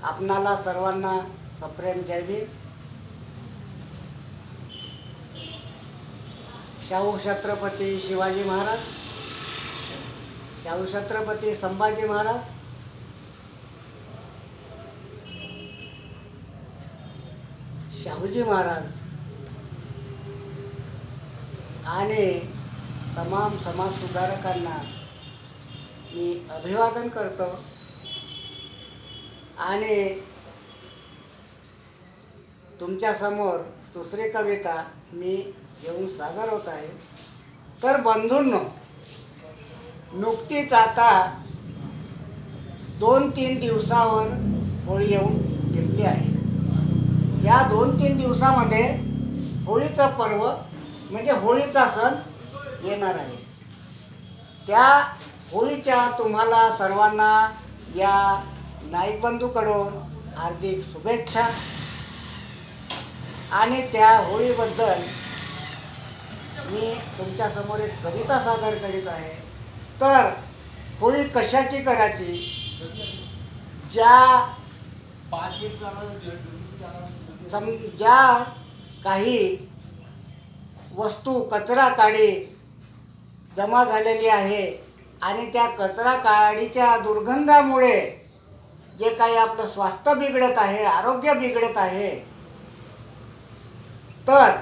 आपणाला सर्वांना सप्रेम जय भीम. शाहू छत्रपती शिवाजी महाराज, शाहू छत्रपती संभाजी महाराज, शाहूजी महाराज आणि तमाम समाज सुधारकांना मी अभिवादन करतो आणि तुमच्यासमोर दुसरी कविता मी घेऊन सादर होत आहे. तर बंधूंनो, नुकतीच आता 2-3 दिवसावर होळी येऊन टिकली आहे. या 2-3 दिवसामध्ये होळीचं पर्व म्हणजे होळीचा सण येणार आहे. त्या होळीच्या तुम्हाला सर्वांना या नाईक बंधूकडून हार्दिक शुभेच्छा. आणि त्या होळीबद्दल मी तुमच्यासमोर एक कविता सादर करीत आहे. तर होळी कशाची करायची? ज्या काही वस्तू कचरा काडी जमा झालेली आहे आणि त्या कचरा काडीच्या दुर्गंधामुळे जे काही आपलं स्वास्थ्य बिघडत आहे, आरोग्य बिघडत आहे, तर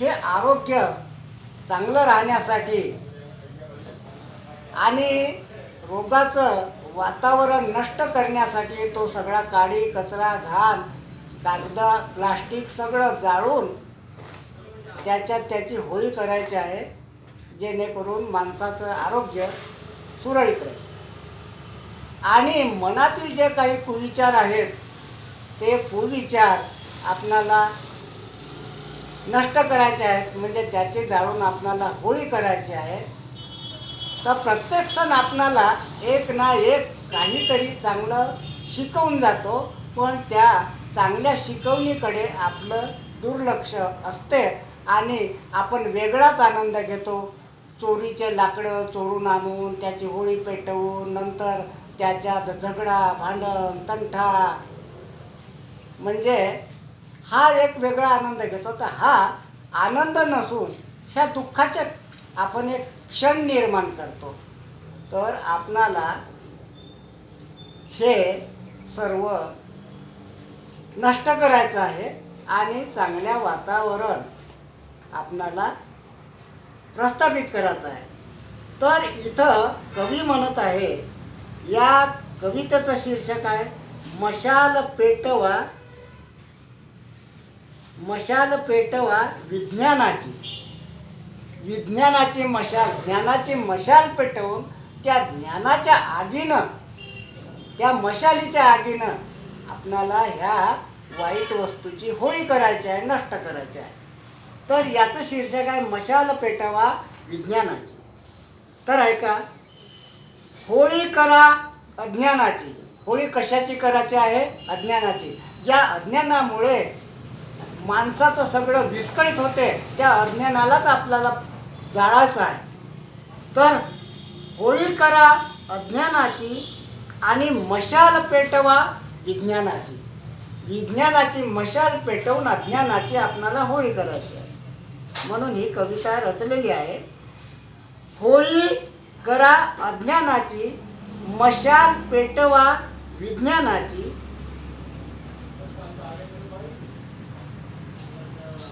हे आरोग्य चांगलं राहण्यासाठी आणि रोगाचं वातावरण नष्ट करण्यासाठी तो सगळा काडी कचरा घाण कागद प्लास्टिक सगळं जाळून त्याच्यात त्याची होळी करायची आहे, जेणेकरून माणसाचं आरोग्य सुरळीत राहील. आणि मनातील जे काही कुविचार आहेत ते कुविचार आपणाला नष्ट करायचे आहेत, म्हणजे त्याचे जाळून आपणाला होळी करायची आहे. तर प्रत्येक सण आपणाला एक ना एक काहीतरी चांगलं शिकवून जातो, पण त्या चांगल्या शिकवणीकडे आपलं दुर्लक्ष असते आणि आपण वेगळाच आनंद घेतो. चोरीचे लाकडं चोरून आणून त्याची होळी पेटवून नंतर त्याच्यात झगडा भांडण तंटा, म्हणजे हा एक वेगळा आनंद घेतो. तर हा आनंद नसून ह्या दुःखाचे आपण एक क्षण निर्माण करतो. तर आपणाला हे सर्व नष्ट करायचं आहे आणि चांगल्या वातावरण आपणाला प्रस्थापित करायचं आहे. तर इथं कवी म्हणत आहे, या कवितेचं शीर्षक आहे मशाल पेटवा, मशाल पेटवा विज्ञानाची. विज्ञानाची मशाल, ज्ञानाची मशाल पेटवून त्या ज्ञानाच्या आगीनं, त्या मशालीच्या आगीनं आपणाला ह्या वाईट वस्तूची होळी करायची आहे, नष्ट करायची आहे. तर याचं शीर्षक आहे मशाल पेटवा विज्ञानाची. तर ऐका, होळी करा अज्ञानाची. होळी कशाची करायची आहे? अज्ञानाची. ज्या अज्ञानामुळे माणसाचं सगळं विस्कळीत होते, त्या अज्ञानालाच आपल्याला जाळायचं आहे. तर होळी करा अज्ञानाची आणि मशाल पेटवा विज्ञानाची. विज्ञानाची मशाल पेटवून अज्ञानाची आपल्याला होळी करायची आहे. म्हणून ही कविता रचलेली आहे. होळी करा अज्ञानाची, मशाल पेटवा विज्ञानाची,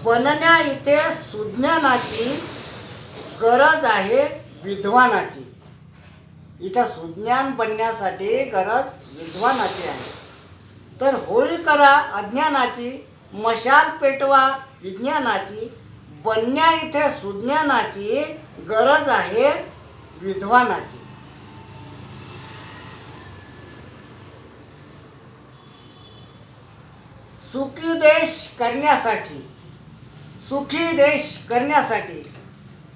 बनण्या इथे सुज्ञानाची, गरज आहे विद्वानाची. इथं सुज्ञान बनण्यासाठी गरज विद्वानाची आहे. तर होळी करा अज्ञानाची, मशाल पेटवा विज्ञानाची, बनण्या इथे सुज्ञानाची, गरज आहे विद्वानाची. सुखी देश करण्यासाठी, सुखी देश करण्यासाठी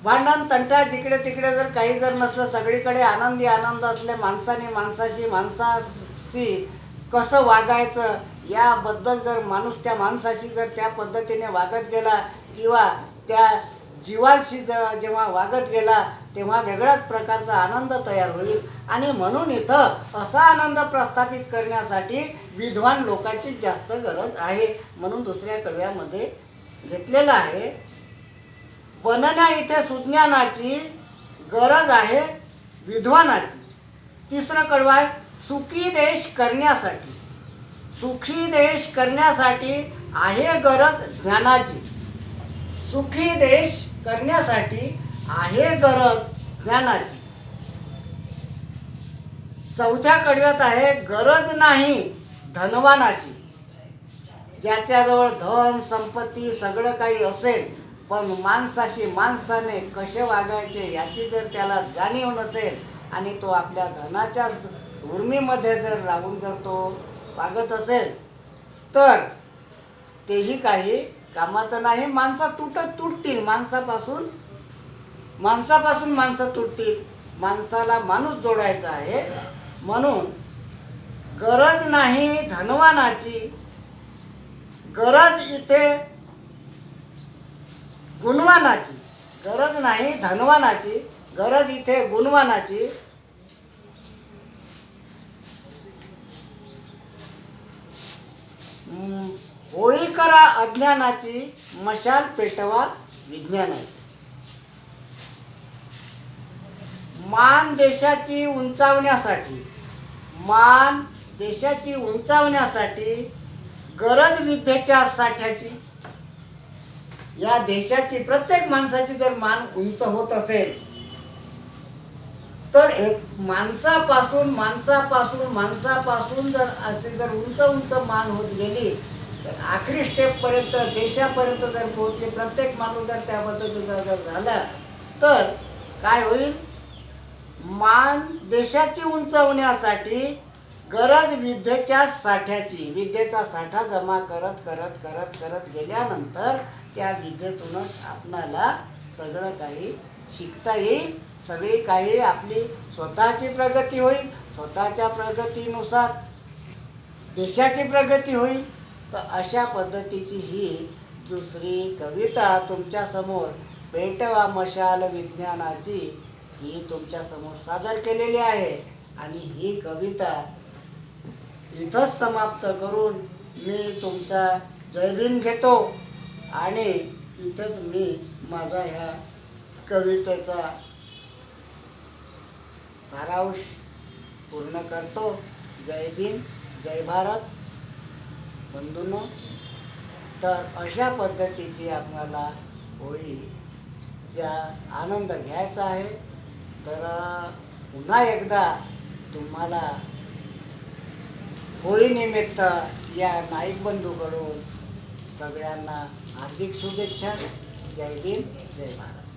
भांडण तंटा जिकडे तिकडे जर काही जर नसलं, सगळीकडे आनंदी आनंद असले, माणसाने माणसाशी कसं वागायचं याबद्दल जर माणूस त्या माणसाशी जर त्या पद्धतीने वागत गेला किंवा त्या जीवाशी जेव्हा वागत गेला, तेव्हा वेगळ्याच प्रकारचा आनंद तयार होईल. आणि म्हणून इथं असा आनंद प्रस्थापित करण्यासाठी विद्वान लोकांची जास्त गरज आहे. म्हणून दुसऱ्या कडव्यामध्ये घेतलेलं आहे, बनण्या इथे सुज्ञानाची गरज आहे विद्वानाची. तिसरं कडवं आहे, सुखी देश करण्यासाठी. सुखी देश करण्यासाठी आहे गरज ज्ञानाची. सुखी देश करण्यासाठी आहे गरज ज्ञानाची. चौथ्या कडव्यात आहे, गरज नाही धनवानाची. ज्याच्याजवळ धन संपत्ती सगळं काही असेल, पण माणसाशी माणसाने कसे वागायचे याची जर त्याला जाणीव नसेल आणि तो आपल्या धनाच्या उर्मीमध्ये जर राहून जर तो वागत असेल तर तेही काही कामाचं नाही. माणसं तुटतील. माणसापासून माणसं तुटतील. माणसाला माणूस जोडायचा आहे. म्हणून गरज नाही धनवानाची, गरज इथे गुणवानाची. गरज नाही धनवानाची, गरज इथे गुणवानाची. होळी करा अज्ञानाची, मशाल पेटवा विज्ञानाची. मान देशाची उंचावण्यासाठी गरज विद्येच्या साठ्याची. या देशाची प्रत्येक माणसाची जर मान उंच होत असेल तर एक माणसापासून जर असे जर उंच मान होत गेली तर आखरी स्टेप पर्यंत देशापर्यंत जर पोहोचली, प्रत्येक माणूस जर त्या पद्धतीचा जर झाला तर काय होईल, मान देशाची उंचावण्यासाठी गरज विद्येच्या साठ्याची. विद्येचा साठा जमा करत गेल्यानंतर त्या विद्येतूनच आपणाला सगळं काही शिकता येईल. सगळी काही आपली स्वतःची प्रगती होईल. स्वतःच्या प्रगतीनुसार देशाची प्रगती होईल. तर अशा पद्धतीची ही दुसरी कविता तुमच्या समोर, पेटवा मशाल विज्ञानाची, ही तुमच्या समोर सादर केलेली आहे. आणि ही कविता इथंच समाप्त करून मी तुमचा जय भीम घेतो आणि इथंच मी माझा ह्या कवितेचा सारांश पूर्ण करतो. जय भीम, जय भारत बंधूंनो. तर अशा पद्धतीची आपल्याला होळीचा आनंद घ्यायचा आहे. तर पुन्हा एकदा तुम्हाला होळीनिमित्त या नाईक बंधूकडून सगळ्यांना हार्दिक शुभेच्छा. जय भीम, जय भारत.